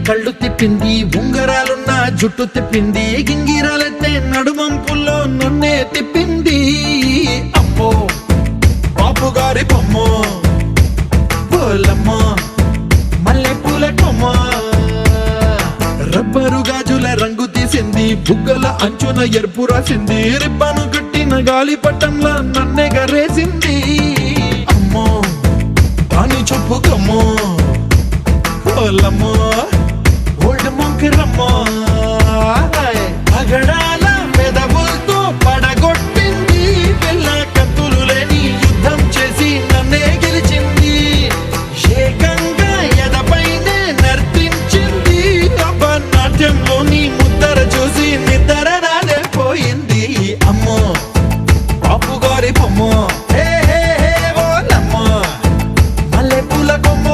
కళ్ళు తిప్పింది, ఉంగరాలున్న జుట్టు తిప్పింది, గింగిరాలెత్తే నడుమంపుల్లో నన్నే తిప్పింది. అమ్మో బాపు గారి బొమ్మ, పోలమ్మ మల్లె పూల కొమ్మ, రబ్బరు గాజుల రంగు తీసింది, బుగ్గల అంచున ఎరుపు రాసింది, రిబ్బను కట్టిన గాలి పట్టంలా నన్నే గరేసింది. అమ్మో కాని చెప్పుకమ్మో, పోలమ్మో ఓల్డ్ మొంకిరమ్మో, పగడాల పెదవులతో పడగొట్టింది, పిల్ల కత్తులు లేని యుద్ధం చేసి నన్నే గెలిచింది, ఏకంగా ఎదపైనే నర్తించింది, నాట్యంలోని ముద్దర చూసి నిద్ర నాడే పోయింది. అమ్మో బాపు గారి బొమ్మ, హే హే హే ఓలమ్మ మల్లె పూల కొమ్మ.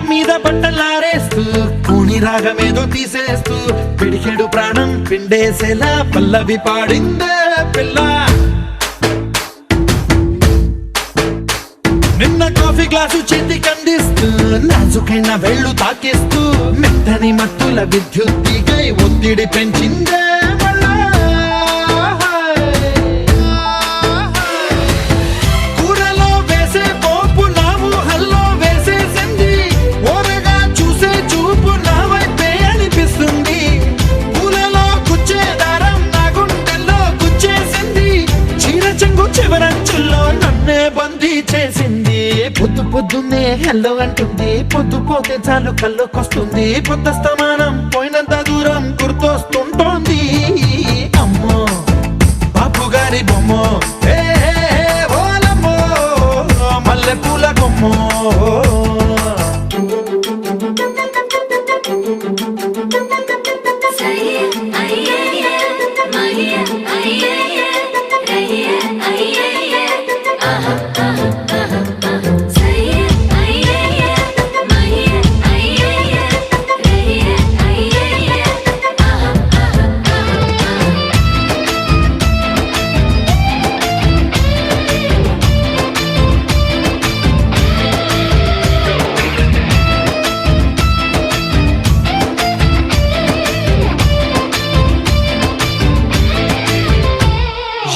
మీద బట్టలారేస్తూ కూని రాగమేదో తీసేస్తూ పిడికెడు ప్రాణం పిండేసేలా పల్లవి పాడిందే పిల్ల. నిన్న కాఫీ గ్లాసు చేతికి అందిస్తూ నాజుకైన వేళ్ళు తాకిస్తూ మెత్తని మత్తుల విద్యుత్తికై ఒత్తిడి పెంచిందే మళ్ళా. కూరలో వేసే పోపు నా ఊహల్లో వేసేసింది, ఓరగా చూసే చూపు నా వైపే అనిపిస్తుంది, పూలలో గుచ్చే దారం నా గుండెల్లో గుచ్చేసింది, చీర చెంగు చివరంచుల్లో నన్నే బందీ చేసింది. పొద్దు పొద్దున్నే హెల్లో అంటుంది, పొద్దు పోతే చాలు కళ్ళొకొస్తుంది, పొద్దస్తమానం పోయినంత దూరం గుర్తొస్తుంటోంది. అమ్మో బాపు గారి బొమ్మ, హే హే హే ఓలమ్మో మల్లె పూల కొమ్మ.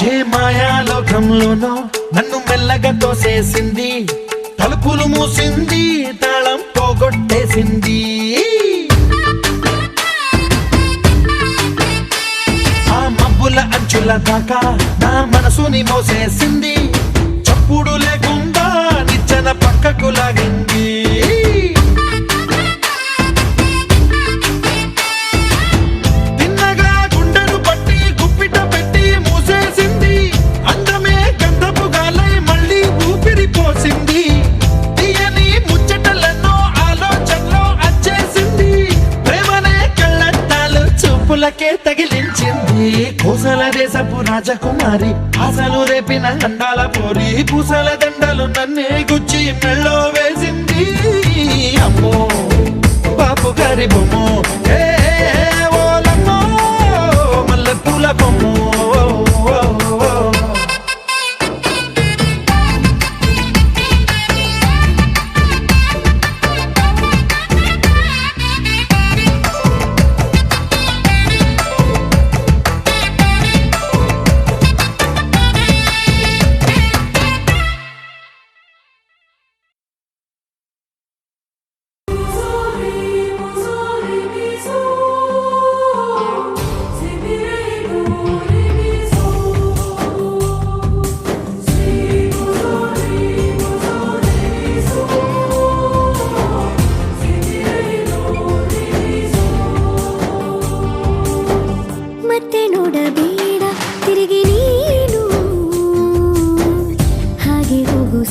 ఏ మాయాలోకంలోనో నన్ను మెల్లగా తోసేసింది, తలుపులు మూసింది, తాళం పోగొట్టేసింది, ఆ మబ్బుల అంచుల దాకా నా మనసుని మోసేసింది, చప్పుడు లేకుండా నిచ్చెన పక్కకు లాగింది, తగిలించింది. కోసల దేశపు రాజకుమారి ఆశలు రేపిన అండాల పోరి, పూసల దండలు నన్నే గుచ్చి మెళ్ళో వేసింది. అమ్మో బాపు గారి బొమ్మ, హే హే ఓలమ్మో మల్లె పూల కొమ్మ. Baby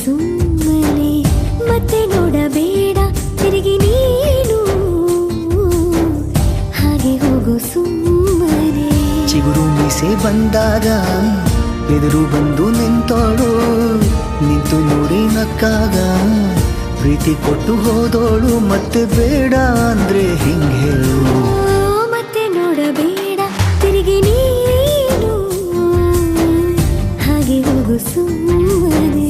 ಸುಮ್ಮನೆ ಮತ್ತೆ ನೋಡಬೇಡ ತಿರುಗಿ ನೀನು ಹಾಗೆ ಹೋಗು ಸುಮ್ಮನೆ. ಚಿಗುರು ಮೀಸೆ ಬಂದಾಗ ಎದುರು ಬಂದು ನಿಂತೋಳು, ನಿಂತು ನೋಡಿ ನಕ್ಕಾಗ ಪ್ರೀತಿ ಕೊಟ್ಟು ಹೋದೋಳು. ಮತ್ತೆ ಬೇಡ ಅಂದ್ರೆ ಹಿಂಗೆ ಹೇಳು, ಮತ್ತೆ ನೋಡಬೇಡ ತಿರುಗಿ ನೀನು ಹಾಗೆ ಹೋಗು ಸುಮ್ಮನೆ.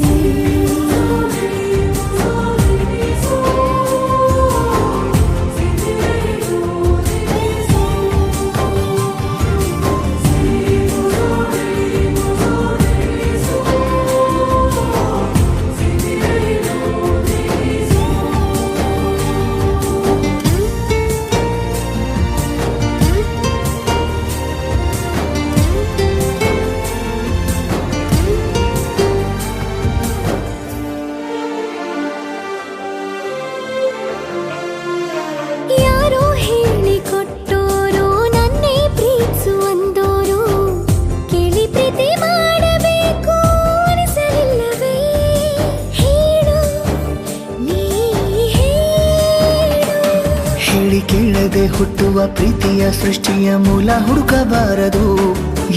ಕೇಳದೆ ಹುಟ್ಟುವ ಪ್ರೀತಿಯ ಸೃಷ್ಟಿಯ ಮೂಲ ಹುಡುಕಬಾರದು.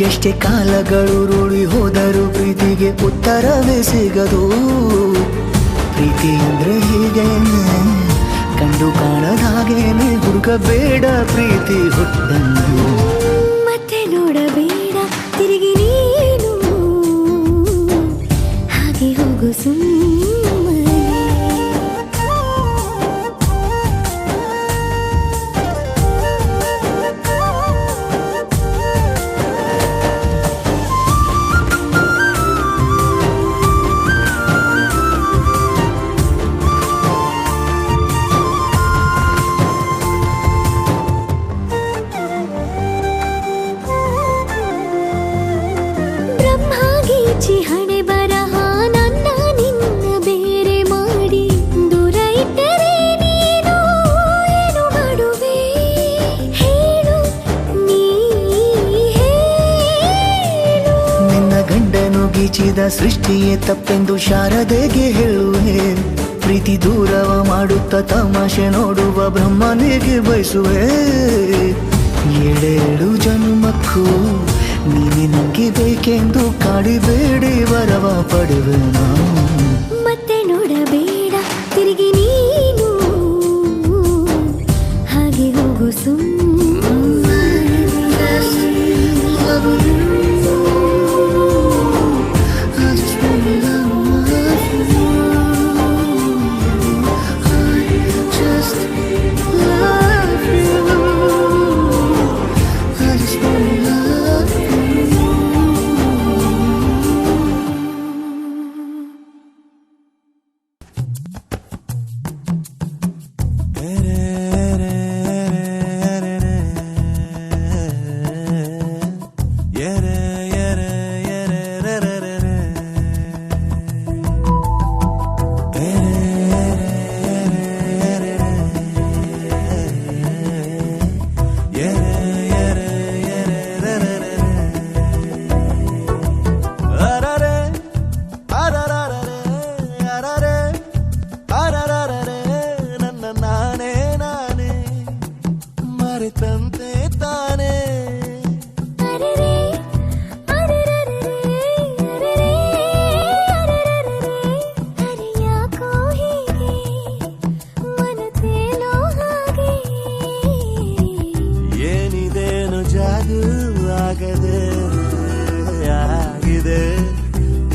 ಎಷ್ಟೇ ಕಾಲಗಳು ರೂಢಿ ಹೋದರೂ ಪ್ರೀತಿಗೆ ಉತ್ತರವೇ ಸಿಗದು. ಪ್ರೀತಿ ಅಂದ್ರೆ ಹೀಗೇನೆ, ಕಂಡು ಕಾಣದ ಹಾಗೇನೆ, ಹುಡುಕಬೇಡ ಪ್ರೀತಿ ಹುಟ್ಟನ್ನು. ಮತ್ತೆ ನೋಡಬೇಡ ತಿರುಗಿ ನೀನು ಹಾಗೆ ಹೋಗು ಸುಮ್ಮನೆ. ಹಣೆ ಬರಹ ನನ್ನ ನಿನ್ನ ಬೇರೆ ಮಾಡಿ ದೂರ ಇಟ್ಟರೆ ನೀನು ಏನು ಮಾಡುವೆ ಹೇಳು, ನೀ ಹೇಳು. ನಿನ್ನ ಗಂಡನು ಗೀಚಿದ ಸೃಷ್ಟಿಯೇ ತಪ್ಪೆಂದು ಶಾರದೆಗೆ ಹೇಳುವೆ. ಪ್ರೀತಿ ದೂರವ ಮಾಡುತ್ತ ತಮಾಷೆ ನೋಡುವ ಬ್ರಹ್ಮನಿಗೆ ಬಯಸುವೆ. ಏಳೇಳು ಜನ್ಮಕ್ಕೂ ನೀನೆ ನಂಗೆ ಬೇಕೆಂದು ಕಾಡಿಬೇಡಿ ವರವ ಪಡೆವೆ ನಾನು. ಮತ್ತೆ ನೋಡಬೇಡ ತಿರುಗಿ ನೀನು ಹಾಗೆ ಹೋಗು ಸುಮ್ಮನೆ.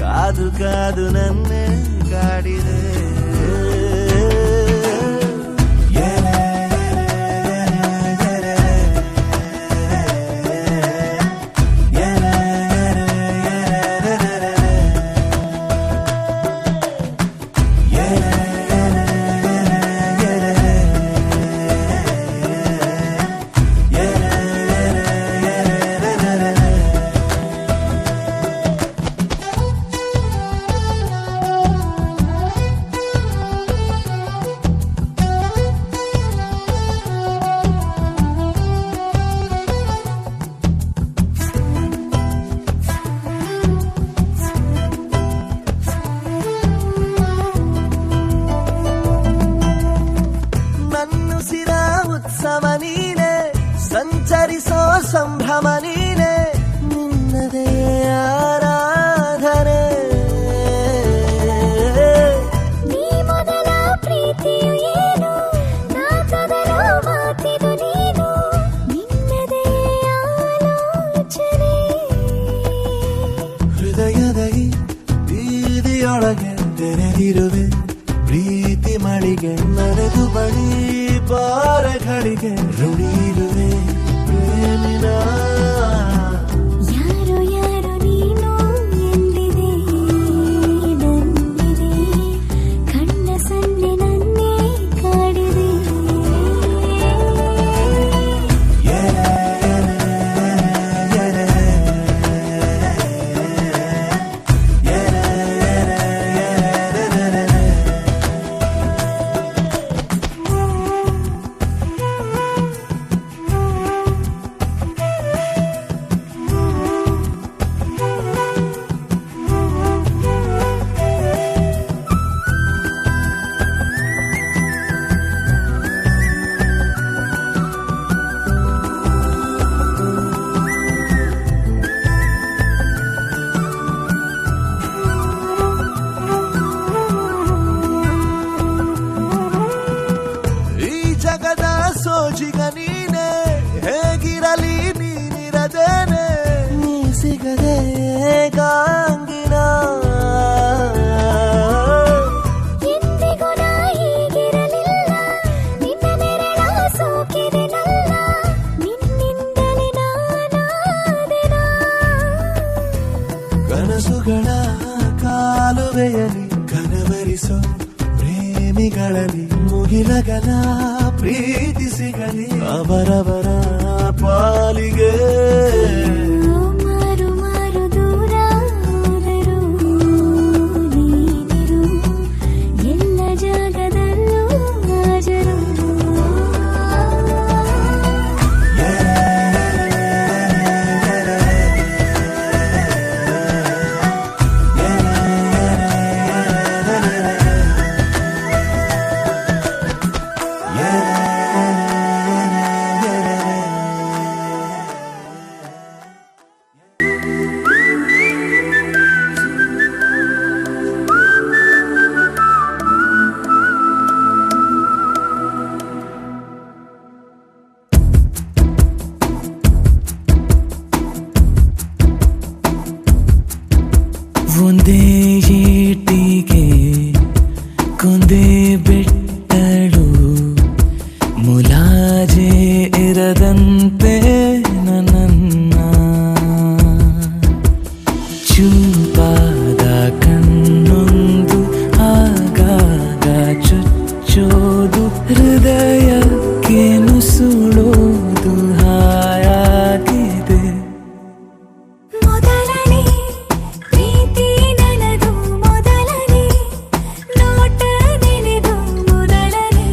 ಕಾದು ಕಾದು ನನ್ನೇ ಕಾಡಿದೆ. ಸಂಭ್ರಮ ನೀನೆ ನಿನ್ನದೇ ಆರಾಧನೆ ನೀ ಮೊದಲ ಪ್ರೀತಿಯು ಏನು ನಾ ಕದರೋ ಮಾತಿದು ನೀನು ನಿನ್ನದೇ ಆಲೋಚನೆ ಹೃದಯದ ಈ ಬೀದಿಯೊಳಗೆ ತೆರೆದಿರುವೆ ಪ್ರೀತಿ ಮಳಿಗೆ ನರೆದು ಬಳಿ ಬಾರಗಳಿಗೆ ಋಣಿರುವೆ ಪ್ರೇಮಿನ ಯಾರು ಯಾರು ನೀನು ಎಂದಿದೆ ನಂದಿದೆ ಕಣ್ಣ ಸನ್ನೆ ನನ್ನೇ ಕಾಡಿದೆ ಜಗದ ಸೋಜಿಗ ನೀನೆ ಹೇಗಿರಲಿ ನೀನಿರದೇನೆ ನೀ ಸಿಗದೆ ಗಾಂಗಿನ ಎಂದಿಗೂ ನಾ ಹೀಗಿರಲಿಲ್ಲ ನಿನ್ನ ನೆರಳ ಸೋಕಿದೆ ನಲ್ಲ ನಿನ್ನಿಂದಲೇ ನಾನಾದೆನ ಕನಸುಗಳ ಕಾಲುವೆಯಲ್ಲಿ ಕನವರಿಸೋ ಪ್ರೇಮಿಗಳಲ್ಲಿ ಮುಗಿಲಗಲ ಪ್ರೀತಿ ಸಿಗಲಿ ಅವರವರ ಪಾಲಿಗೆ ಮಾರು ಮಾರು ದೂರ ಹೋದರು ನೀನಿರು ಎಲ್ಲ ಜಾಗದಲ್ಲೂ ಹಾಜರು ಒಂದೇ ಏಟಿಗೆ ಕೊಂದೇ ಬಿಟ್ಟಳು ಮುಲಾಜೆ ಇರದಂತೆ ನನ್ನ ಚೂಪಾದ ಕಣ್ಣೊಂದು ಆಗಾಗ ಚುಚ್ಚೋದು ಹೃದಯಕ್ಕೆ ನುಸುಳೋದು ಹಾಯಾಗಿದೆ ಮೊದಲನೇ ಪ್ರೀತಿ ನನದು ಮೊದಲನೇ ನೋಟ ನೆನೆದು ಮೊದಲನೇ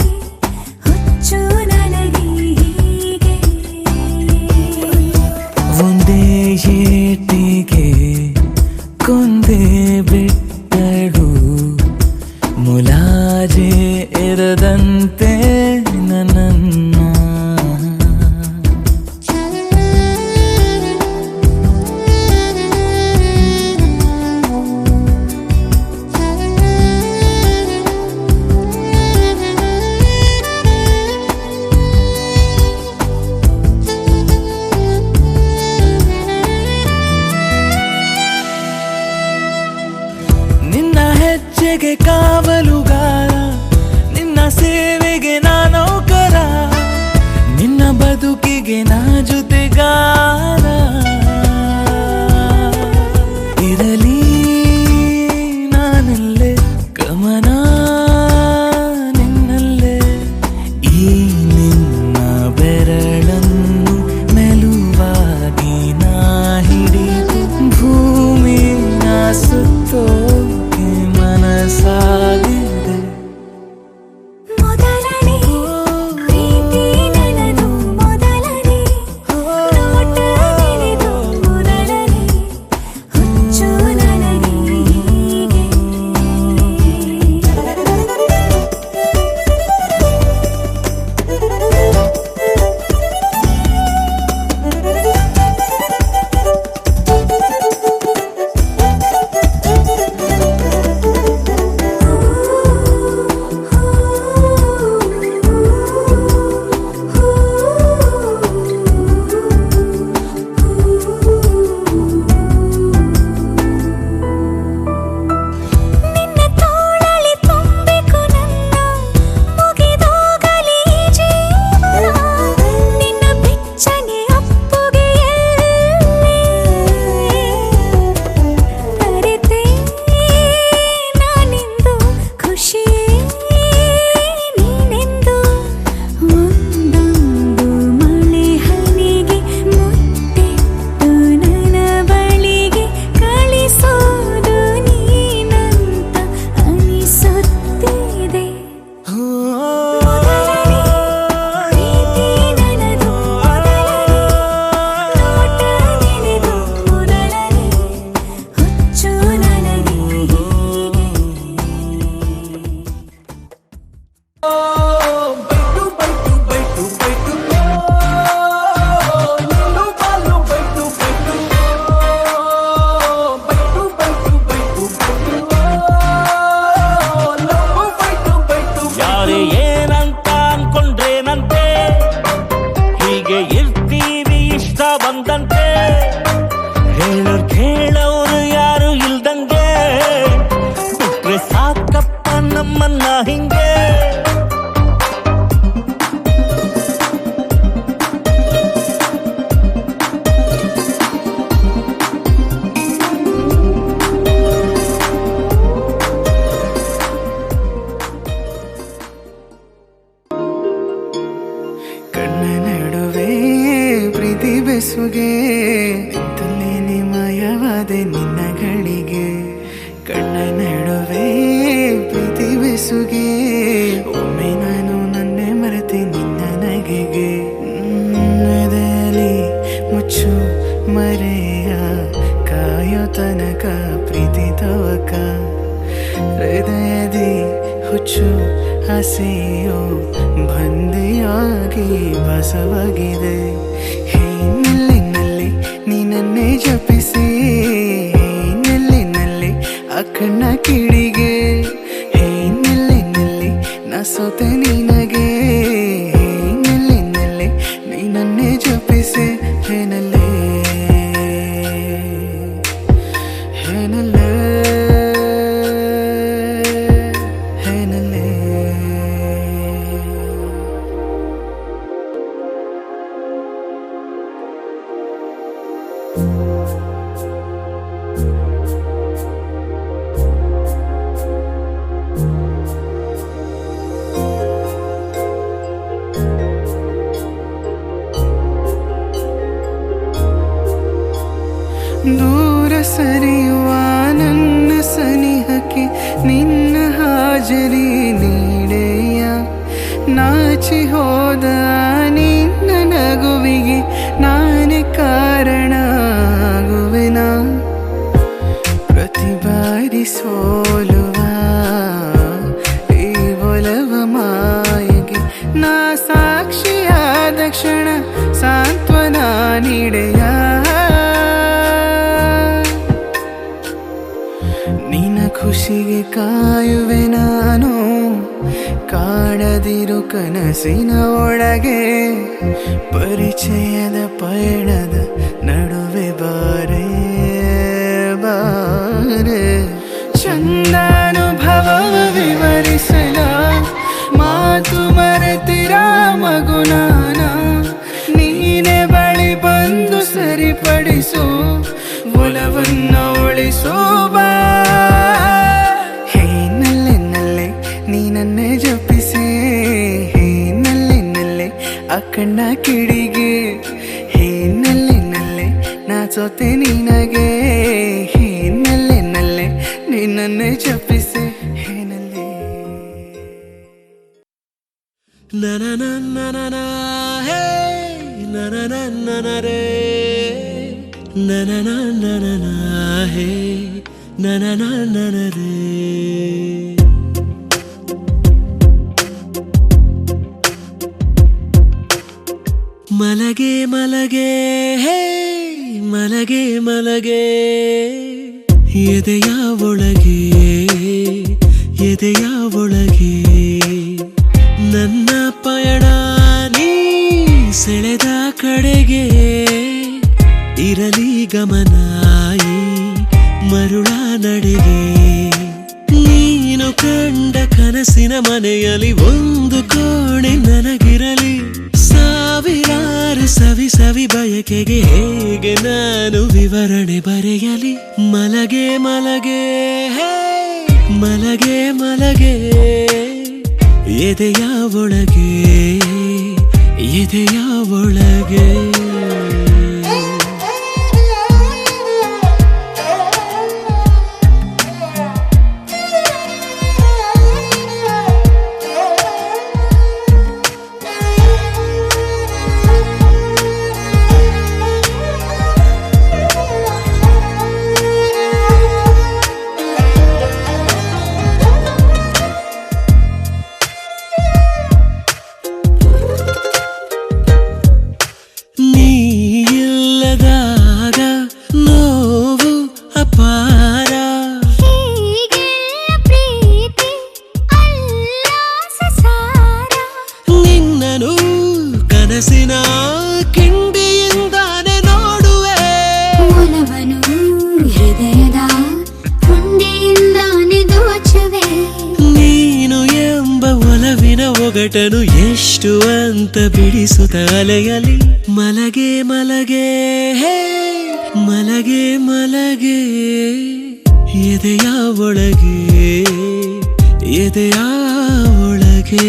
ಹುಚ್ಚು ನನಗೆ ಹೀಗೆ ಒಂದೇ ಏಟಿಗೆ ಕೊಂದೇ ಬಿಟ್ಟಳು ಮುಲಾಜೆ ಇರದಂತೆ ನನ್ನ ನಿನ್ನ ಹೆಜ್ಜೆಗೆ ಕಾವಲುಗಾರ ನಿನ್ನ ಸೇವೆಗೆ ನಾ ನೌಕರ ನಿನ್ನ ಬದುಕಿಗೆ ನಾ ಜೊತೆಗಾರ ಇರಲಿ ನಾನಲ್ಲೇ ಗಮನ ನಿನ್ನಲ್ಲೇ ಈ ನಿನ್ನ ಬೆರಳನ್ನು ಮೆಲುವಾಗಿ ನಾ ಹಿಡಿದು ಭೂಮಿನ ಸುತ್ತೋಕೆ ಮನಸಾಗಿದೆ ಮೊದಲನೇ ಪ್ರೀತಿ ನನದು ಮೊದಲನೇ ನೋಟ ಹಿಂಗೆ ಕಣ್ಣ ನಡುವೆ ಪ್ರೀತಿ ಬೆಸುಗೆ ನಿಂತಲ್ಲಿ ನಿಮಯವಾದೆ ನಿನ್ನಗಳಿಗೆ ಕಣ್ಣ ನಡುವೆ ಪ್ರೀತಿ ಬೆಸುಗೆ ಒಮ್ಮೆ ನಾನು ನನ್ನೆ ಮರೆತೆ ನಿನ್ನ ನಗೆಗೆ ಎದೆಯಲ್ಲಿ ಮುಚ್ಚು ಮರೆಯ ಕಾಯೋ ತನಕ ಪ್ರೀತಿ ತವಕ ಹೃದಯದಿ ಹುಚ್ಚು ಆಸೆಯೋ ಬಂದೆಯಾಗಿ ಬಸವಾಗಿದೆ ಹೇ ನೆಲ್ಲಿನಲ್ಲಿ ನೀನನ್ನೇ ಜಪಿಸಿ ಹೇ ನೆಲ್ಲಿನಲ್ಲಿ ಆ ಕಣ್ಣ ಕಿಡಿಗೆ ಹೇ ನೆಲ್ಲಿನಲ್ಲಿ ನಾ ಸೋತೆ ನಿನಗೆ ಹೇ ನೆಲ್ಲಿನಲ್ಲಿ ನೀನನ್ನೇ ಜಪಿಸಿ ಹೇನಲ್ಲೇ ಹೇನಲ್ಲೇ ದೂರ ಸರಿಯುವ ನನ್ನ ಸನಿಹಕ್ಕೆ ನಿನ್ನ ಹಾಜರಿ ನೀಡೆಯ ನಾಚಿ ಹೋದ ನಿನ್ನ ನಗುವಿಗೆ ನಾನೇ ಕಾರಣ ಆಗುವೆನಾ ಪ್ರತಿ ಬಾರಿ ಸೋಲುವ ಈ ಒಲವ ಮಾಯೆಗೆ ನಾ ಸಾಕ್ಷಿಯಾದ ಕ್ಷಣ ಸಾಂತ್ವನ ನೀಡೆಯ ನಿನ್ನ ಖುಷಿಗೆ ಕಾಯುವೆ ನಾನು ಕಾಣದಿರು ಕನಸಿನ ಒಳಗೆ ಪರಿಚಯದ ಪಯಣದ ನಡುವೆ ಬಾರೆ ಬಾರೆ ಚಂದಾನುಭವ ವಿವರಿಸಲ ಮಾತು ಮರೆತಿರ ಮಗುನಾನ ನೀನೆ ಬಳಿ ಬಂದು ಸರಿಪಡಿಸು ಒಲವನ್ನ ಉಳಿಸೋ ಬಾ ಹೇ ನಲ್ಲೆ ನೀನನ್ನೇ ಜಪಿಸಿ ಹೇ ನಲ್ಲೆ ಆ ಕಣ್ಣ ಕಿಡಿಗೆ ಹೇ ನಲ್ಲೆ ನಾ ಸೋತೆ ನಿನಗೆ ಹೇ ನಲ್ಲೆ ನೀನನ್ನೇ ಜಪಿಸಿ ಹೇ ನಲ್ಲೆ ನನ ಹೇ ನನ ರೇ ನನ ಹೇ ನನ ರೇ ಮಲಗೆ ಮಲಗೆ ಹೇ ಮಲಗೆ ಮಲಗೆ ಎದೆಯ ಒಳಗೆ ಎದೆಯ ಒಳಗೆ ನನ್ನ ಪಯಣ ನೀ ಸೆಳೆದ ಕಡೆಗೆ ಇರಲಿ ಗಮನಾಯಿ ಮರುಳ ನಡೆಗೆ ನೀನು ಕಂಡ ಕನಸಿನ ಮನೆಯಲ್ಲಿ ಒಂದು ಕೋಣೆ ನನಗಿರಲಿ ಸಾವಿರಾರು ಸವಿ ಸವಿ ಬಯಕೆಗೆ ಹೇಗೆ ನಾನು ವಿವರಣೆ ಬರೆಯಲಿ ಮಲಗೆ ಮಲಗೆ ಹೇ ಮಲಗೆ ಮಲಗೆ ಎದೆಯ ಒಳಗೆ ಎದೆಯ ಒಳಗೆ ನೀ ಸೊಗಟನು ಎಷ್ಟು ಅಂತ ಬಿಡಿಸುತ್ತ ಅಲೆಯಲಿ ಮಲಗೆ ಮಲಗೆ ಹೇ ಮಲಗೆ ಮಲಗೆ ಎದೆಯ ಒಳಗೆ ಎದೆಯ ಒಳಗೆ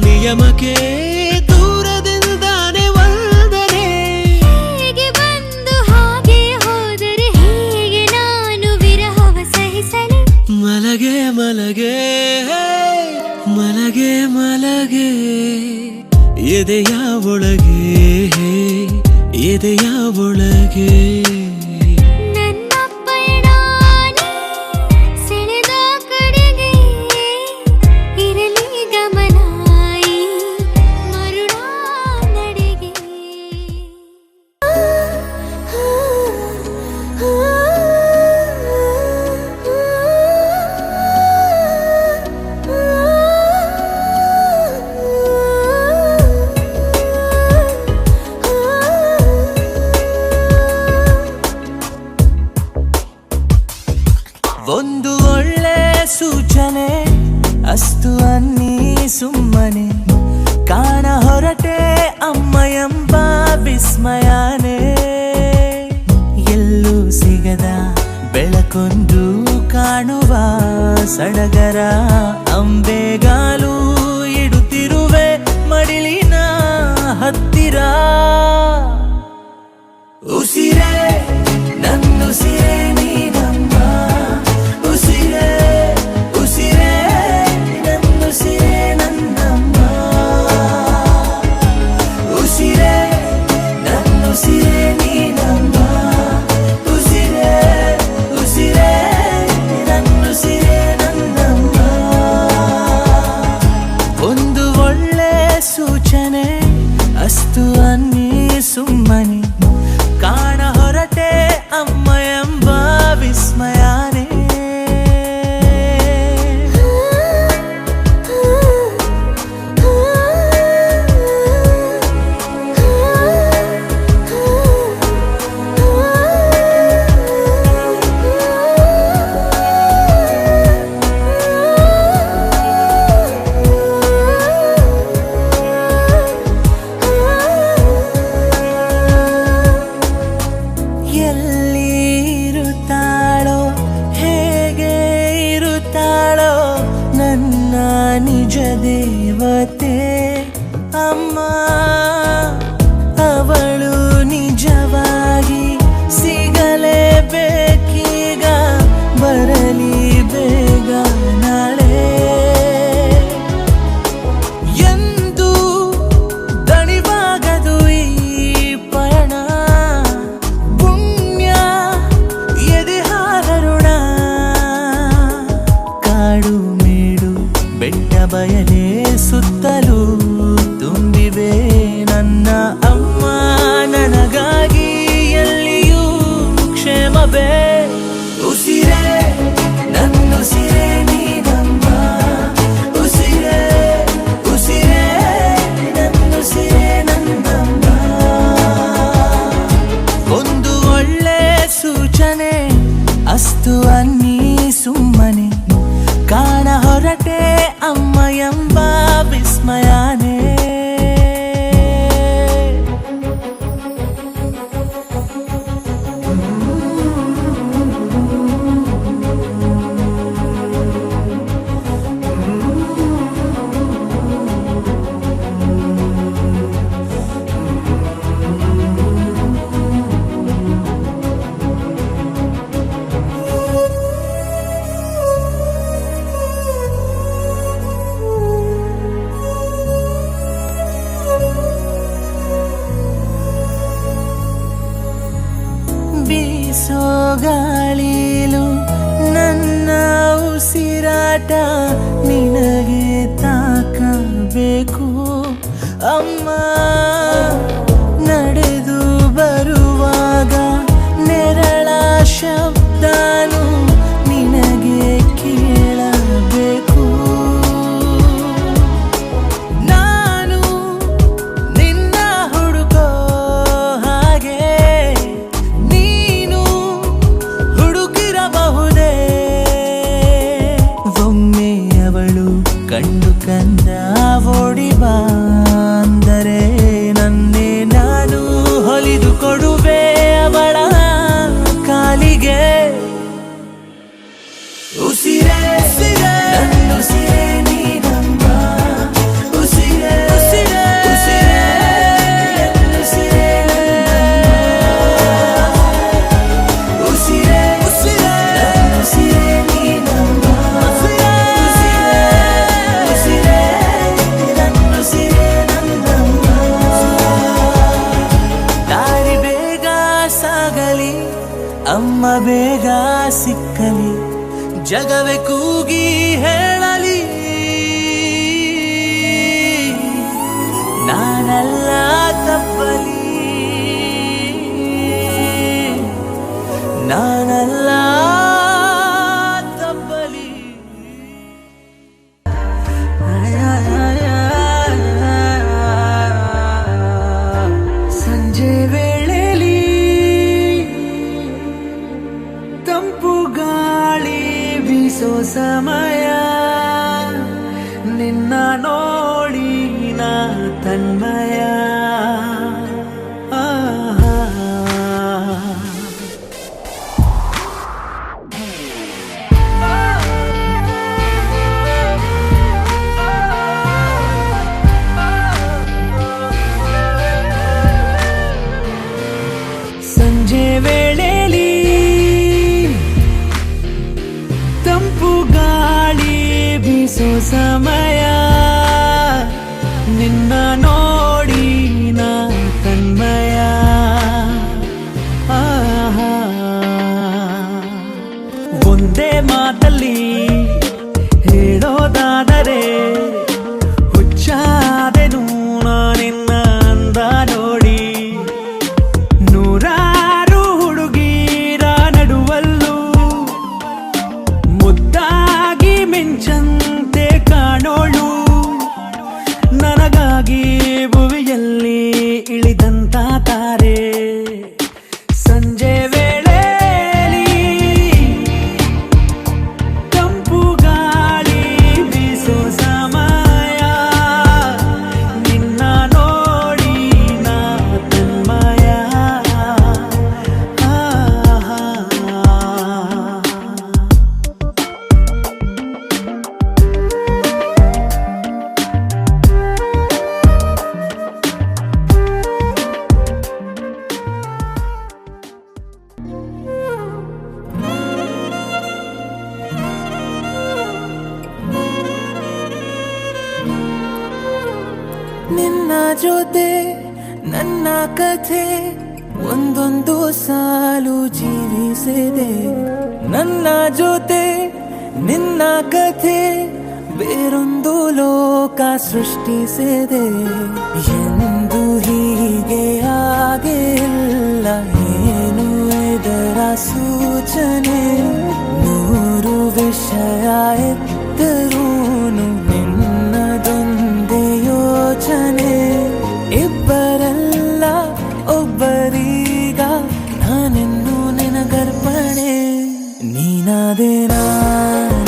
ನಿಯಮಕ್ಕೆ ದೂರದಿಂದಾನೆ ವಂದನೆ ಹೇಗೆ ಬಂದು ಹಾಗೆ ಹೋದರೆ ಹೇಗೆ ನಾನು ವಿರಹವ ಸಹಿಸಲಿ ಮಲಗೆ ಮಲಗೆ ಮಲಗೆ ಮಲಗೆ ಎದೆಯ ಒಳಗೆ ಎದೆಯ ಒಳಗೆ ಒಂದು ಒಳ್ಳೆ ಸೂಚನೆ ಅಸ್ತು ಅನ್ನಿ ಸುಮ್ಮನೆ ಕಾಣ ಹೊರಟೆ ಅಮ್ಮ ಎಂಬ ವಿಸ್ಮಯನೇ ಎಲ್ಲೂ ಸಿಗದ ಬೆಳಕೊಂದು ಕಾಣುವ ಸಡಗರ ಅಂಬೆಗಾಲು ಇಡುತ್ತಿರುವೆ ಮಡಿಲಿನ ಹತ್ತಿರ ಉಸಿರೇ ನನ್ನುಸಿರೇ ನೀನಮ್ಮ ಉಸಿರೇ ಉಸಿರೇ ನನ್ನುಸಿರೇ ನನ್ನಮ್ಮ ಉಸಿರೇ ನನ್ನುಸಿರೇ ನೀನಮ್ಮ ಉಸಿರೇ ಉಸಿರೇ ನನ್ನುಸಿರೇ ನನ್ನಮ್ಮ ಒಂದು ಒಳ್ಳೆ ಸೂಚನೆ ಅಸ್ತು ಅನ್ನಿ ಸುಮ್ಮನೆ ಕಾಣ ಹೊರಟೆ ಅಮ್ಮ ಎಂಬ ವಿಸ್ಮಯನೇ ನಿಜ ದೇವತೆ ಅಮ್ಮ ಅವಳು ನಿಜವಾಗಿ ಸಿಗಲೇಬೇಕೀಗ ಬರಲಿ ಬೇಗ ನಾಳೆ ಎಂದು ದಣಿವಾಗದು ಈ ಪಯಣ ಪುಣ್ಯ ಎದೆ ಹಾರರುಣ ಕಾಡು ಬೆಟ್ಟ ಬಯಲೇ ಸುತ್ತಲೂ ತುಂಬಿವೆ ನನ್ನ ಅಮ್ಮ ನನಗಾಗಿ ಎಲ್ಲಿಯೂ ಕ್ಷೇಮವೇ ಉಸಿರೇ ನನ್ನುಸಿರೇ ನೀನಮ್ಮ ಉಸಿರೇ ಉಸಿರೇ ನನ್ನುಸಿರೇ ನನ್ನಮ್ಮ ಒಂದು ಒಳ್ಳೆ ಸೂಚನೆ ಅಸ್ತು ಅನ್ನಿ ಸುಮ್ಮನೆ ಕಾಣ ಹೊರಟೆ ಅಮ್ಮ ಎಂಬ ವಿಸ್ಮಯನೇ ಇಲ್ಲಿಂದ ಓಡಿ ಬಾ ಅಂದರೆ ನನ್ನೇ ನಾನು ಹೊಲಿದು ಕೊಡುವೆ ಅವಳ ಕಾಲಿಗೆ. ಉಸಿರೇ ನನ್ನುಸಿರೇ ನೀನಮ್ಮ, ಉಸಿರೇ ಉಸಿರೇ ನನ್ನುಸಿರೇ ನನ್ನಮ್ಮ, ಉಸಿರೇ ಉಸಿರೇ ನನ್ನುಸಿರೇ ನೀನಮ್ಮ, ಉಸಿರೇ ಉಸಿರೇ ನನ್ನುಸಿರೇ ನನ್ನಮ್ಮ. ದಾರಿ ಬೇಗ ಸಾಗಲಿ, ಅಮ್ಮ ಬೇಗ ಸಿಕ್ಕಲಿ, ಜಗವೇ ಕೂಗಿ ಹೇಳಲಿ ನಾನಲ್ಲ ತಪ್ಪಲಿ, ನಾನಲ್ಲ ತಪ್ಪಲಿ. ಸಂಜೆ ವೇಳೆಲಿ ತಂಪು ಗಾಳಿ ಬೀಸೋ ಸಮಯ, ನಿನ್ನ ನೋಡಿ ನಾ ತನ್ಮಯ. ಸಂಜೆ ವೇಳೆಲಿ ತಂಪು ಗಾಳಿ ಬೀಸೋ ಸಮಯ, ನಿನ್ನ ನೋಡಿ ನಾ ತನ್ಮಯ. ಒಂದೇ ಮಾತಲ್ಲಿ ಹೇಳೋದಾದರೆ ಹುಚ್ಚಾದೆನು ನಿನ್ನ ಅಂದ ನೋಡಿ. ನೂರಾರು ಹುಡುಗೀರ ನಡುವಲ್ಲೂ ಮುದ್ದಾಗಿ ಮಿಂಚಂತೆ ಕಾಣೋಳು, ನನಗಾಗಿ ಭುವಿಯಲ್ಲಿ ಇಳಿದಂತ ತಾರೆ. ಸಂಜೆ ವೇಳೆಲಿ ತಂಪು ಗಾಳಿ ಬೀಸೋ ಸಮಯ, ನಿನ್ನ ನೋಡಿ ನಾ ತನ್ಮಯ. ನಿನ್ನ ಜೊತೆ ನನ್ನ ಕಥೆ ಒಂದೊಂದು ಸಾಲು ಜೀವಿಸಿದೆ, ನನ್ನ ಜೊತೆ ನಿನ್ನ ಕಥೆ ಬೇರೊಂದು ಲೋಕ ಸೃಷ್ಟಿಸಿದೆ. ಎಂದು ಹೀಗೆ ಆಗಿಲ್ಲ, ಏನು ಇದರ ಸೂಚನೆ? ನೂರು ವಿಷಯ ಎತ್ತರೂನು ನಿನ್ನದೊಂದೇ ಯೋಚನೆ. ಇಬ್ಬರಲ್ಲ ಒಬ್ಬರೀಗ ನಾನೆನ್ನು ನಿನಗರ್ಪಣೆ. ನೀನಾದೇನಾ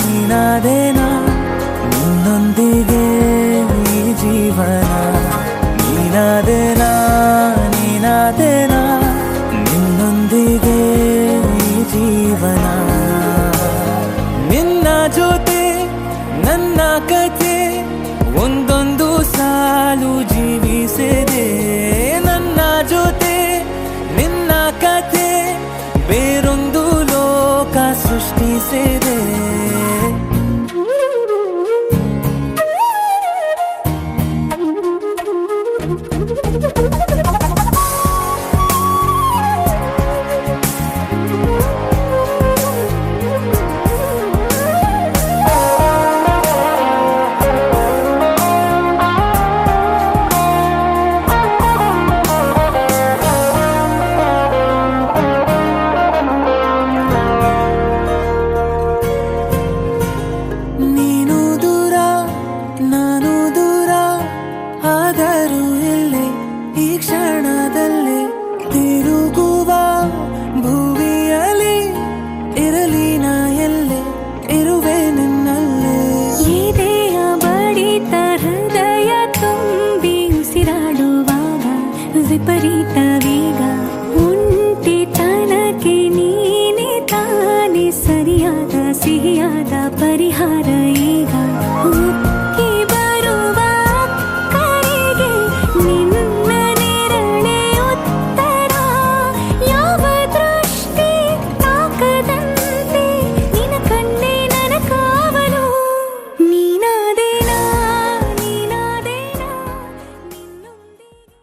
ನೀನಾದೇನಾ ನಿನ್ನೊಂದಿಗೆ ಈ ಜೀವನ. ನೀನಾದೇನಾ ನೀನಾದೇನಾ ನಿನ್ನೊಂದಿಗೆ ಈ ಜೀವನ. ನಿನ್ನ ಜೊತೆ ನನ್ನ ಕಥೆ ಒಂದೊಂದು ಸಾಲು ಜೀವಿಸಿದೆ, ನನ್ನ ಜೊತೆ ನಿನ್ನ ಕಥೆ ಬೇರೊಂದು ಲೋಕ ಸೃಷ್ಟಿಸಿದೆ.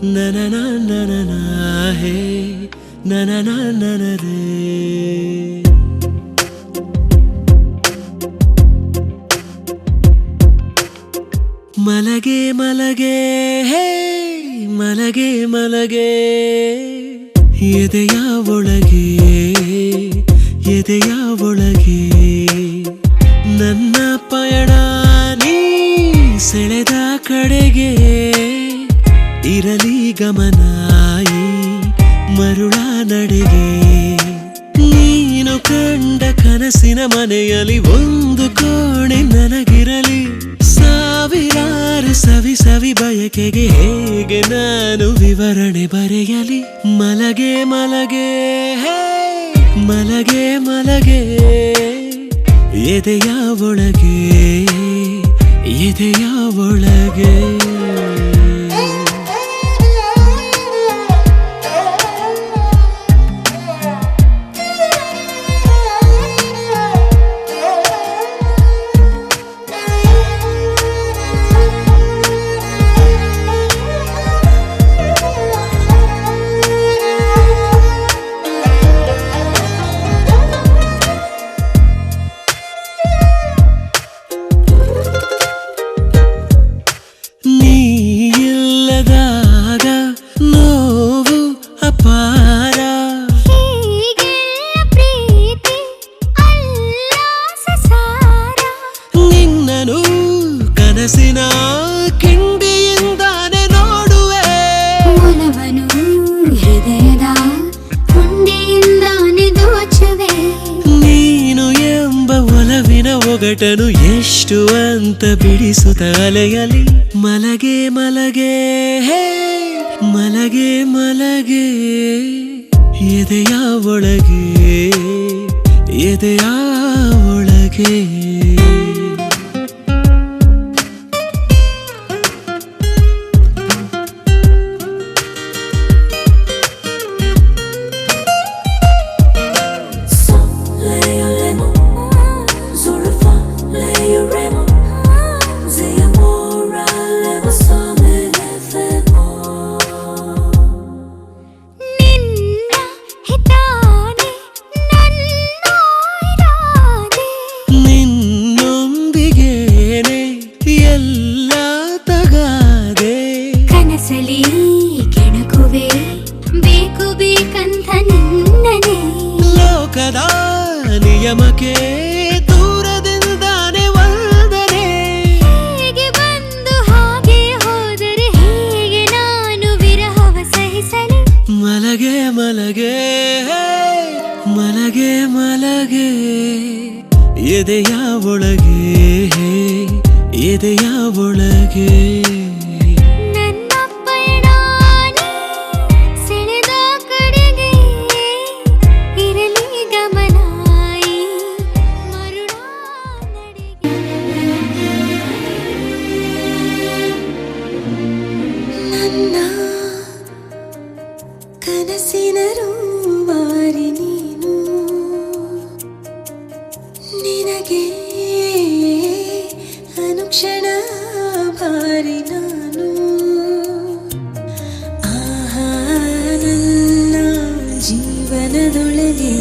ನನ ನನ ಹೇ ನನ ನನ ರೇ. ಮಲಗೆ ಮಲಗೆ ಹೇ ಮಲಗೆ ಮಲಗೆ ಎದೆಯ ಒಳಗೆ ಎದೆಯ ಒಳಗೆ ನನ್ನ ಪಯಣ ನೀ ಸೆಳೆದ ಕಡೆಗೆ ಇರಲಿ ಗಮನಾಯಿ ಮರುಳ ನಡೆಗೆ. ನೀನು ಕಂಡ ಕನಸಿನ ಮನೆಯಲ್ಲಿ ಒಂದು ಕೋಣೆ ನನಗಿರಲಿ. ಸಾವಿರಾರು ಸವಿ ಸವಿ ಬಯಕೆಗೆ ಹೇಗೆ ನಾನು ವಿವರಣೆ ಬರೆಯಲಿ. ಮಲಗೆ ಮಲಗೆ ಹೇ ಮಲಗೆ ಮಲಗೆ ಎದೆಯ ಒಳಗೆ ಎದೆಯ ಒಳಗೆ. ಕನಸಿನ ಕಿಂಡಿಯಿಂದಾನೆ ನೋಡುವೆ ಒಲವನು ಹೃದಯದ ಹುಂಡಿಯಿಂದಾನೆ ದೋಚುವೆ. ನೀನು ಎಂಬ ಒಲವಿನ ಒಗಟನು ಎಷ್ಟು ಅಂತ ಬಿಡಿಸುತ್ತ ಅಲೆಯಲಿ. ಮಲಗೆ ಮಲಗೆ ಹೇ ಮಲಗೆ ಮಲಗೆ ಎದೆಯ ಒಳಗೆ ಎದೆಯ ಒಳಗೆ. ಕನಸಲಿ ಕೆಣಕುವೆ ಬೇಕು ಬೇಕಂತ ನಿನ್ನನೆ. ಲೋಕದ ನಿಯಮಕ್ಕೆ ದೂರದಿಂದಾನೆ ವಂದನೆ. ಹೇಗೆ ಬಂದು ಹಾಗೆ ಹೋದರೆ ಹೇಗೆ ನಾನು ವಿರಹವ ಸಹಿಸಲಿ. ಮಲಗೆ ಮಲಗೆ ಮಲಗೆ ಮಲಗೆ ಎದೆಯ ಒಳಗೆ ಎದೆಯ ಒಳಗೆ. ನನ್ನ ಪಯಣ ಸೆಳೆದ ಕಡೆಗೆ ಇರಲಿ ಗಮನಾಯಿ ಮರುಳ ನಡೆಗೆ. ನನ್ನ ಕನಸಿನ ರೂವಾರಿ ನೀನು, ನಿನಗೆ ಅನುಕ್ಷಣ ಭಾರಿ ನಾನು. ಆಹಾ ನನ್ನ ಜೀವನದೊಳಗೆ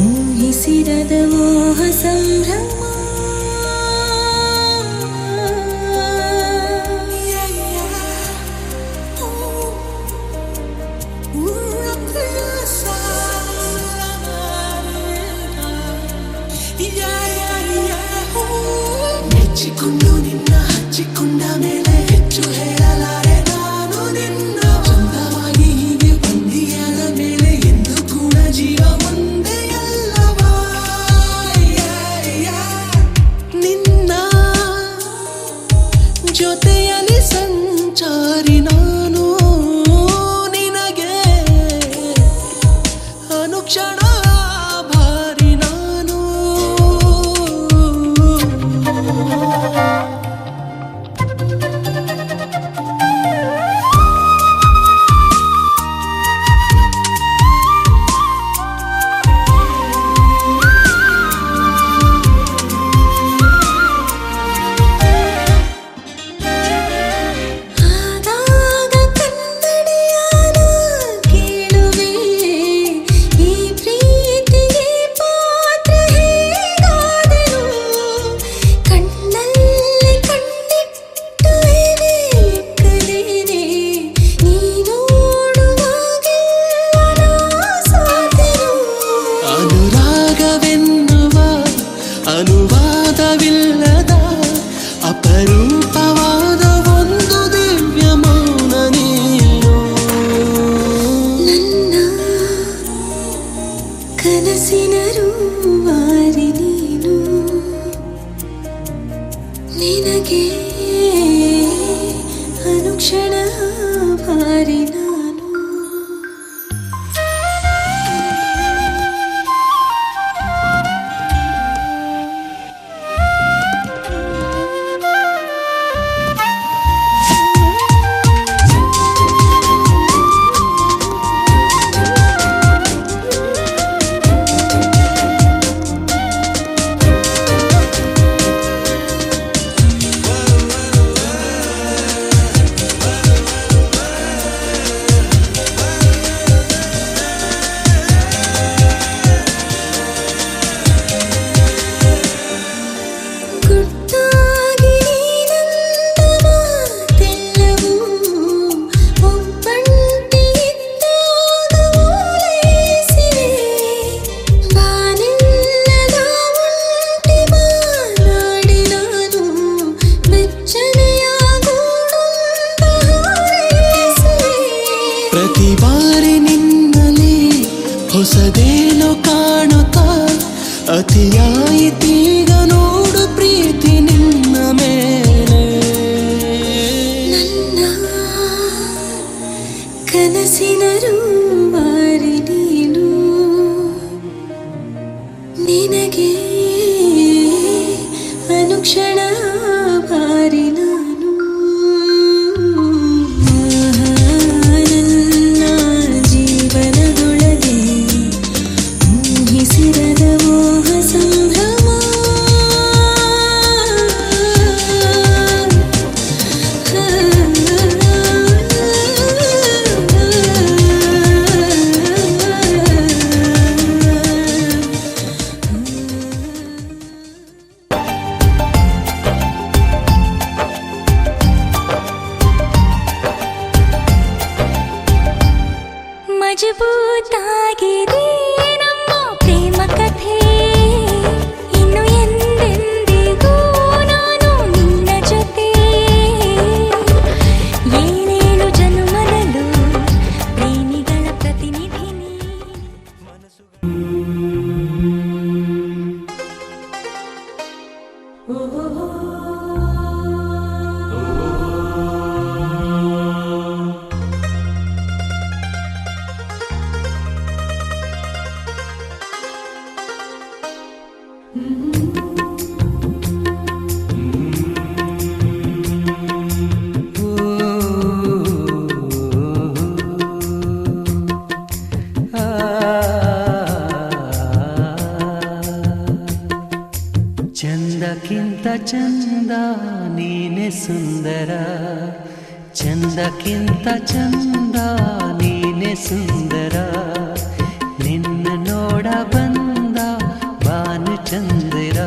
ಊಹಿಸಿರದ ಮೋಹ ಸಂಭ್ರಮ. ಮೆಚ್ಚಿಕೊಂಡು ನಿನ್ನ ಹಚ್ಚಿಕೊಂಡ ಮೇಲೆ ಹೆಚ್ಚು ಹೇಳಲಾರೆ ನಾನು ನಿನ್ನ. ಚಂದವಾಗಿ ಹೀಗೆ ಬಂದಿಯಾದ ಮೇಲೆ ಎಂದು ಕೂಡ ಜೀವ ಒಂದೇ ಅಲ್ಲವಾ. ನಿನ್ನ ಜೊತೆಯಲ್ಲಿ ಸಂಚಾರಿ ನಾನು, ನಿನಗೆ ಅನುಕ್ಷಣ ಭಾರಿ ನಾನು. ಆಗಾಗ ಹೊಸದೇನೋ ಕಾಣುತ್ತಾ ಅತಿಯಾಯಿತೀಗ ನೋಡು ಪ್ರೀತಿ ನಿನ್ನ ಮೇಲೆ. ನನ್ನ ಕನಸಿನ ರೂವಾರಿ ನೀನು, ನಿನಗೆ ಅನುಕ್ಷಣ ಭಾರಿ ನಾನು. ನನ್ನ ಜೀವನದೊಳಗೆ ಊಹಿಸಿರದ ಮೋಹ ಸಂಭ್ರಮ. ಮಜಬೂತಾಗಿದೆ ನಮ್ಮ ಪ್ರೇಮ ಕಥೆ, ಇನ್ನು ಎಂದೆಂದಿಗೂ ನಾನು ನಿನ್ನ ಜೊತೆ. ಏಳೇಳು ಜನ್ಮದಲ್ಲೂ ಪ್ರೇಮಿಗಳ ಪ್ರತಿನಿಧಿ ನೀ. ಚಂದಕ್ಕಿಂತ ಚಂದ ನೀನೆ ಸುಂದರ, ಚಂದಕ್ಕಿಂತ ಚಂದ ನೀನೆ ಸುಂದರ. ನಿನ್ನ ನೋಡ ಬಂದ ಬಾನು ಚಂದಿರ,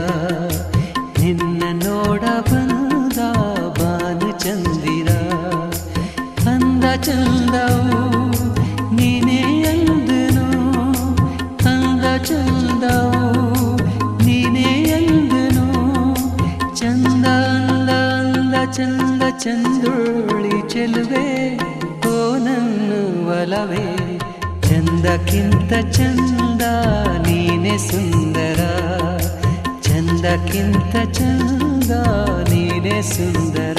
ನಿನ್ನ ನೋಡ ಬಂದ ಬಾನು ಚಂದಿರ. ಅಂದ ಚಂದವು ನೀನೇ ಅಂದನು, ಅಂದ ಚಂದವು ನೀನೇ ಅಂದನು. ಚಂದ ಅಂದ ಅಂದ ಚಂದ ಚಂದೋಳಿ ಚೆಲುವೆ ಓ ನನ್ನ ಒಲವೇ. ಚಂದಕ್ಕಿಂತ ಚಂದ ನೀನೆ ಸುಂದರ, ಚಂದಕ್ಕಿಂತ ಚಂದ ನೀನೆ ಸುಂದರ.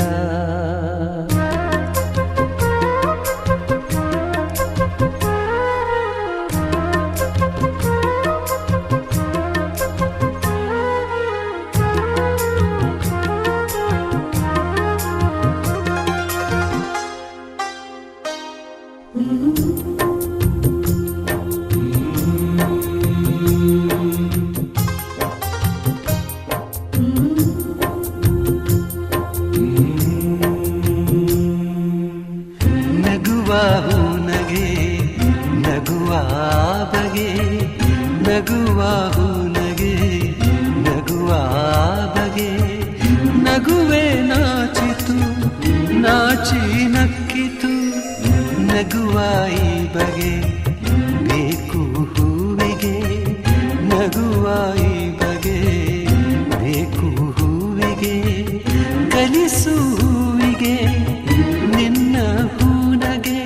ನಗೆ ನಗುವ ಬಗೆ, ನಗುವ ನಗೆ ನಗುವ ಬಗೆ. ನಗುವೆ ನಾಚಿತು ನಾಚಿ ನಕ್ಕಿತು, ನಗುವ ಈ ಬಗೆ ಬೇಕು ಹೂವಿಗೆ. ನಗುವ ಈ ಬಗೆ ಬೇಕು ಹೂವಿಗೆ. ಕಲಿಸು ಹೂವಿಗೆ ನಿನ್ನ ಹೂನಗೆ.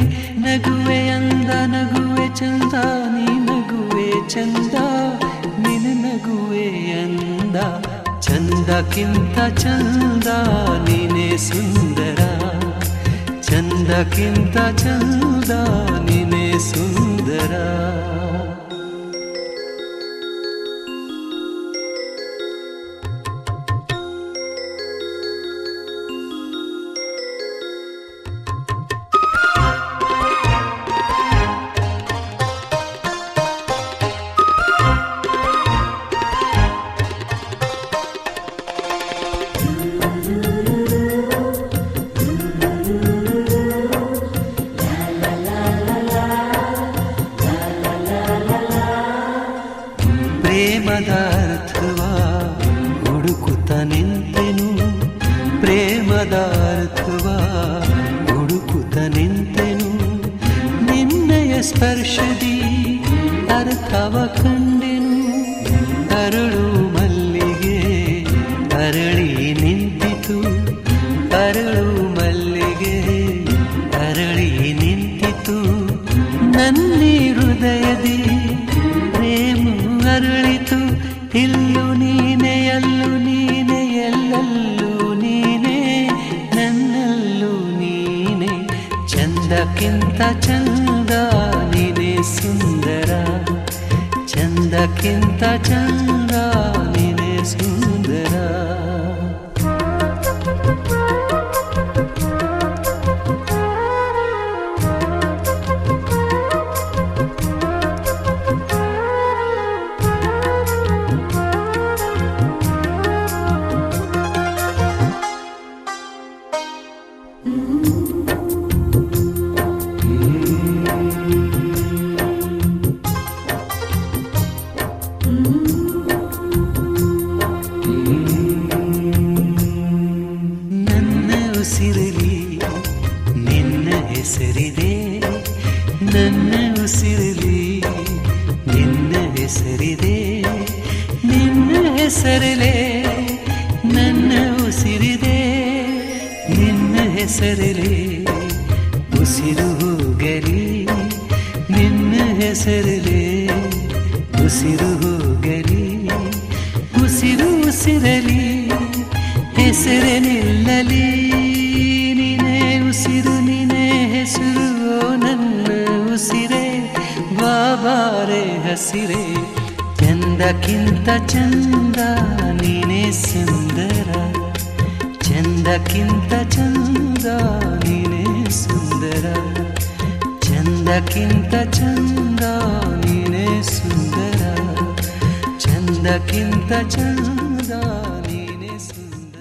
ನಗುವೆ ಅಂದ ನಗುವೆ ಚಂದ, ನೀ ನಗುವೆ ಚಂದ, ನಿನ್ನ ನಗುವೆ ಅಂದ. ಚಂದಕ್ಕಿಂತ ಚಂದ ನೀನೆ ಸುಂದರ, ಚಂದಕ್ಕಿಂತ ಚಂದ ನೀನೆ ಸುಂದರ. ಪ್ರೇಮದ ಅರ್ಥವ ಹುಡುಕುತ್ತ ನಿಂತೆನು, ಪ್ರೇಮದ ಅರ್ಥವ ಹುಡುಕುತ್ತ ನಿಂತೆನು. ನಿನ್ನಯ ಸ್ಪರ್ಶದಿ ಅರ್ಥವ ಕಂಡೆನು. ಅರಳು ಮಲ್ಲಿಗೆ ಅರಳಿ ನಿಂತಿತು, ಅರಳು ಮಲ್ಲಿಗೆ ಅರಳಿ ನಿಂತಿತು. ನನ್ನಿ ಹೃದಯದಿ ಅರಳಿತು ಇಲ್ಲು ನೀನೆ ಎಲ್ಲೂ ನೀನೆ ಎಲ್ಲಲ್ಲೂ ನೀನೆ ನನ್ನಲ್ಲೂ ನೀನೆ ಚಂದಕ್ಕಿಂತ ಚಂದ ನೀನೆ ಸುಂದರ ಚಂದಕ್ಕಿಂತ ಚಂದ ನೀನೆ ಸುಂದರ ನಿನ್ನ ಹೆಸರಿದೆ ನನ್ನ ಉಸಿರಲಿ ನಿನ್ನ ಹೆಸರಿದೆ ನಿನ್ನ ಹೆಸರಲೆ ನನ್ನ ಉಸಿರಿದೆ ನಿನ್ನ ಹೆಸರಲೆ ಉಸಿರು ಹೋಗಲಿ ನಿನ್ನ ಹೆಸರಲೆ ಉಸಿರು ಹೋಗಲಿ ಉಸಿರು ಉಸಿರಲಿ ಹೆಸರೇ ನಿಲ್ಲಲಿ ನೀನೇ ಉಸಿರು ನೀನೇ ಹೆಸರು ನನ್ನ ಉಸಿರೇ ಬಾಬಾರೆ ಹಸಿರೇ ಚಂದಕ್ಕಿಂತ ಚಂದ ನೀನೇ ಸುಂದರ ಚಂದಕ್ಕಿಂತ ಚಂದ ನೀನೇ ಸುಂದರ ಚಂದಕ್ಕಿಂತ ಚಂದ ನೀನೇ ಸುಂದರ ಚಂದಕ್ಕಿಂತ ಚಂದ ನೀನೇ ಸುಂದರ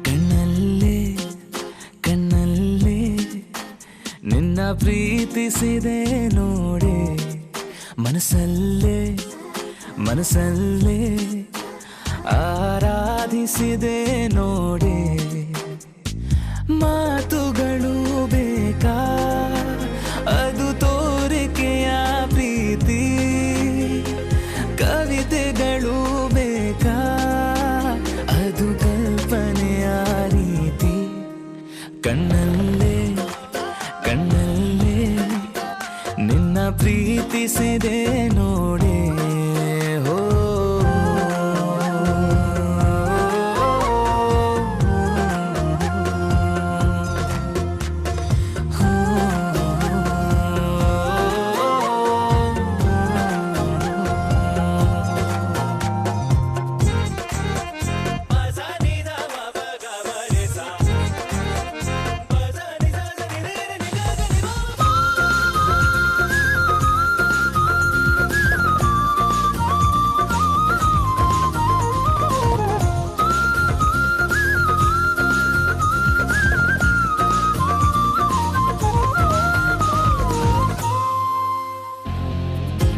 ಕಣ್ಣಲ್ಲೇ ಕಣ್ಣಲ್ಲೇ ನಿನ್ನ ಪ್ರೀತಿಸಿದೆ ನೋಡೆ ಮನಸ್ಸಲ್ಲೇ ಮನಸ್ಸಲ್ಲೇ ಆರಾಧಿಸಿದೆ ನೋಡೆ ಮಾತುಗಳು ಬೇಕಾ ಅದು ತೋರಿಕೆಯ ಪ್ರೀತಿ ಕವಿತೆಗಳು ಬೇಕಾ ಅದು ಕಲ್ಪನೆಯ ರೀತಿ ಕಣ್ಣಲ್ಲೇ ಕಣ್ಣಲ್ಲೇ ನಿನ್ನ ಪ್ರೀತಿಸಿದೆ ನೋಡೆ ಹೋ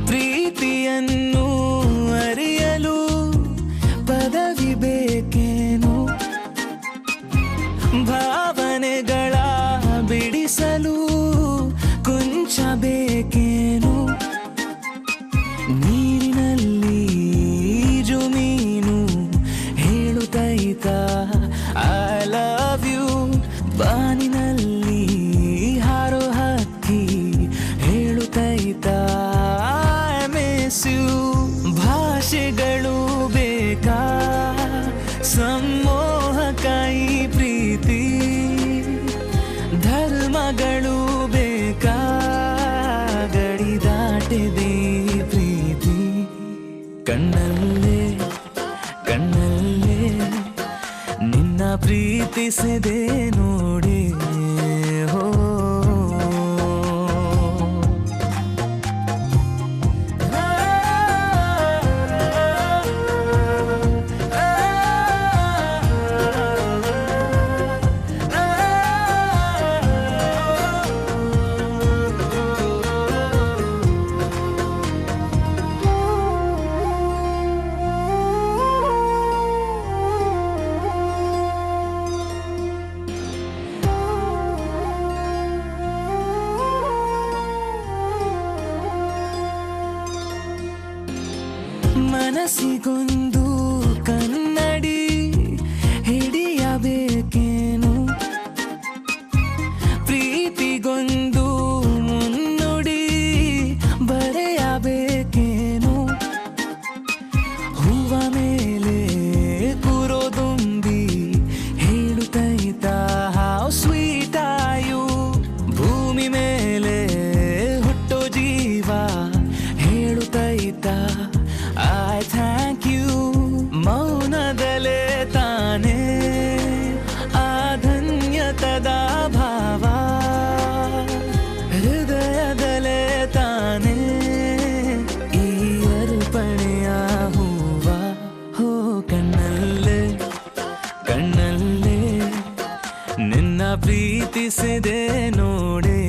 ಪ್ರೀತಿಯನ್ನು ಅರಿಯಲು ಪದವಿ ಬೇಕೇನು ಭಾವನೆಗಳ ಬಿಡಿಸಲು ಕೊಂಚ ಬೇಕೇನು ನೀರಿನಲ್ಲಿ ಜುಮೀನು ಹೇಳುತ್ತೈತ ಐ ಲವ್ ಯು ಬಾನಿನಲ್ಲಿ ಹಾರೋ ಹಕ್ಕಿ ಹೇಳುತ್ತೈತ ಭಾಷೆಗಳು ಬೇಕಾ ಸಮೋಹಕಾಯಿ ಪ್ರೀತಿ ಧರ್ಮಗಳು ಬೇಕಾ ಗಡಿ ದಾಟಿದೆ ಪ್ರೀತಿ ಕಣ್ಣಲ್ಲೇ ಕಣ್ಣಲ್ಲೇ ನಿನ್ನ ಪ್ರೀತಿಸಿದೆ ನೋಡಿ ಹೋ ಮನಸ್ಸಿಗೊಂದು ಕನ್ನಡಿ ಹಿಡಿಯಬೇಕೇನು ಪ್ರೀತಿಗೊಂದು ಮುನ್ನುಡಿ ಬರೆಯಬೇಕೇನು ಹೂವ ಮೇಲೆ ಕೂರೋದುಂಬಿ ಹೇಳುತ್ತೈತ ಹೌ ಸ್ವೀಟ್ ಆಯು ಭೂಮಿ ಮೇಲೆ ಹುಟ್ಟೋ ಜೀವ ಹೇಳುತ್ತೈತ ಐ ಥ್ಯಾಂಕ್ ಯು ಮೌನದಲೇ ತಾನೇ ಆ ಧನ್ಯತದ ಭಾವ ಹೃದಯದಲೇ ತಾನೇ ಈ ಅರ್ಪಣೆಯ ಹೂವ ಹೋ ಕಣ್ಣಲ್ಲೇ ಕಣ್ಣಲ್ಲೇ ನಿನ್ನ ಪ್ರೀತಿಸಿದೆ ನೋಡೆ